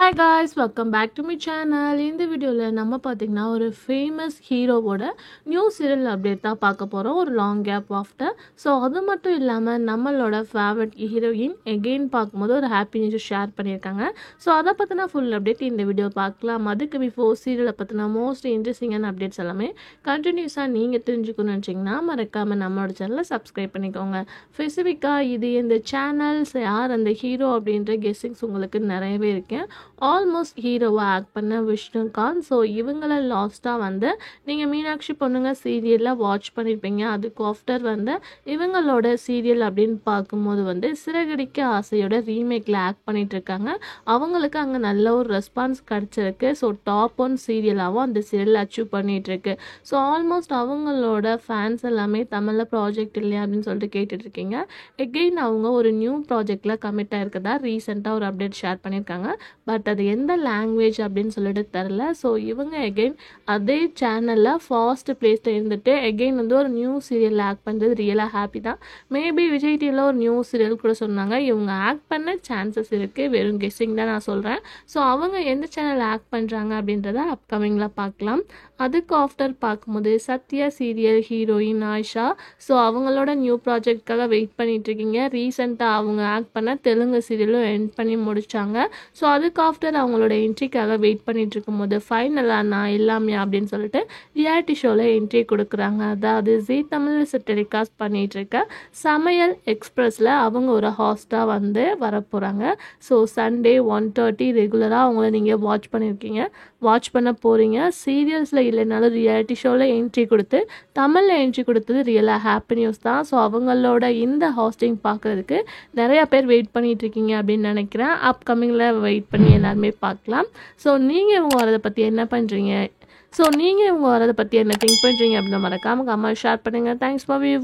Hi guys, welcome back to my channel. இந்த வீடியோவில் நம்ம பார்த்தீங்கன்னா ஒரு ஃபேமஸ் ஹீரோவோட நியூ சீரியல் அப்டேட் தான் பார்க்க போகிறோம் ஒரு லாங் கேப் ஆஃப்டர். ஸோ அது மட்டும் இல்லாமல் நம்மளோட ஃபேவரட் ஹீரோயின் எகெயின் பார்க்கும்போது ஒரு ஹாப்பி நியூஸ் ஷேர் பண்ணியிருக்காங்க. ஸோ அதை பற்றின ஃபுல் அப்டேட் இந்த வீடியோ பார்க்கலாம். அதுக்கு பிஃபோர் சீரியலை பற்றின மோஸ்ட் இன்ட்ரெஸ்டிங்கான அப்டேட்ஸ் எல்லாமே கண்டினியூஸாக நீங்கள் தெரிஞ்சுக்கணும்னு நினச்சிங்கன்னா மறக்காமல் நம்மளோட சேனலை சப்ஸ்கிரைப் பண்ணிக்கோங்க. ஸ்பெசிஃபிக்காக இது இந்த சேனல்ஸ் யார் அந்த ஹீரோ அப்படின்ற கெஸ்ஸிங்ஸ் உங்களுக்கு நிறையவே இருக்கேன். ஆல்மோஸ்ட் ஹீரோவை ஆக்ட் பண்ண விஷ்ணுகாந்த். ஸோ இவங்களை லாஸ்ட்டாக வந்து நீங்கள் மீனாட்சி பொண்ணுங்க சீரியலில் வாட்ச் பண்ணியிருப்பீங்க. அதுக்கு ஆஃப்டர் வந்து இவங்களோட சீரியல் அப்படின்னு பார்க்கும்போது வந்து சிறகடிக்க ஆசையோட ரீமேக்கில் ஆக்ட் பண்ணிட்டு இருக்காங்க. அவங்களுக்கு அங்கே நல்ல ஒரு ரெஸ்பான்ஸ் கிடச்சிருக்கு. ஸோ டாப் 1 சீரியலாகவும் அந்த சீரியல் அச்சீவ் பண்ணிகிட்ருக்கு. ஸோ ஆல்மோஸ்ட் அவங்களோட ஃபேன்ஸ் எல்லாமே தமிழில் ப்ராஜெக்ட் இல்லையா அப்படின்னு சொல்லிட்டு கேட்டுட்ருக்கீங்க. எகெயின் அவங்க ஒரு நியூ ப்ராஜெக்டில் கமிட் ஆகிருக்கதா ரீசெண்டாக ஒரு அப்டேட் ஷேர் பண்ணியிருக்காங்க. பட் அது எந்த லாங்குவேஜ் அப்படின்னு சொல்லிட்டு தெரில. ஸோ இவங்க எகெயின் அதே சேனலில் ஃபாஸ்ட் பிளேஸில் இருந்துட்டு எகெயின் வந்து ஒரு நியூ சீரியல் ஆக்ட் பண்ணுறது ரியலாக ஹாப்பி தான். மேபி விஜய் டிவியில் ஒரு நியூ சீரியல் கூட சொன்னாங்க. இவங்க ஆக்ட் பண்ண சான்சஸ் இருக்குது. வெறும் கெஸ்ஸிங் தான் நான் சொல்கிறேன். ஸோ அவங்க எந்த சேனல் ஆக்ட் பண்ணுறாங்க அப்படின்றத அப்கமிங்கில் பார்க்கலாம். அதுக்கு ஆஃப்டர் பார்க்கும்போது Sathya serial heroine Ayesha. So அவங்களோட நியூ ப்ராஜெக்ட்காக வெயிட் பண்ணிகிட்ருக்கீங்க. ரீசெண்டாக அவங்க ஆக்ட் பண்ண தெலுங்கு சீரியலும் எண்ட் பண்ணி முடித்தாங்க. ஸோ அதுக்கு ஆஃப்டர் அவங்களோட என்ட்ரிக்காக வெயிட் பண்ணிட்டு இருக்கும்போது ஃபைனலாக நான் இல்லாமையா அப்படின்னு சொல்லிட்டு ரியாலிட்டி ஷோவில் என்ட்ரி கொடுக்குறாங்க. அதாவது ஜீ தமிழ் டெலிகாஸ்ட் பண்ணிகிட்டு இருக்க சமையல் எக்ஸ்பிரஸில் அவங்க ஒரு ஹாஸ்ட்டாக வந்து வரப்போகிறாங்க. ஸோ சண்டே 1:30 ரெகுலராக அவங்கள நீங்கள் வாட்ச் பண்ண போகிறீங்க. சீரியல்ஸில் இல்லைனாலும் ரியாலிட்டி ஷோவில் என்ட்ரி கொடுத்து தமிழில் என்ட்ரி கொடுத்தது ரியலாக ஹாப்பி நியூஸ் தான். ஸோ அவங்களோட இந்த ஹாஸ்டிங் பார்க்குறதுக்கு நிறையா பேர் வெயிட் பண்ணிகிட்டு இருக்கீங்க அப்படின்னு நினைக்கிறேன். அப்கமிங்கில் வெயிட் பண்ணி எல்லாருமே பார்க்கலாம். ஸோ நீங்கள் இவங்க வரதை பற்றி என்ன பண்ணுறீங்க? ஸோ நீங்கள் இவங்க வரதை பற்றி என்ன திங்க் பண்ணுறீங்க அப்படின்னு மறக்காமல் கமெண்ட் ஷேர் பண்ணுங்கள். Thanks for view.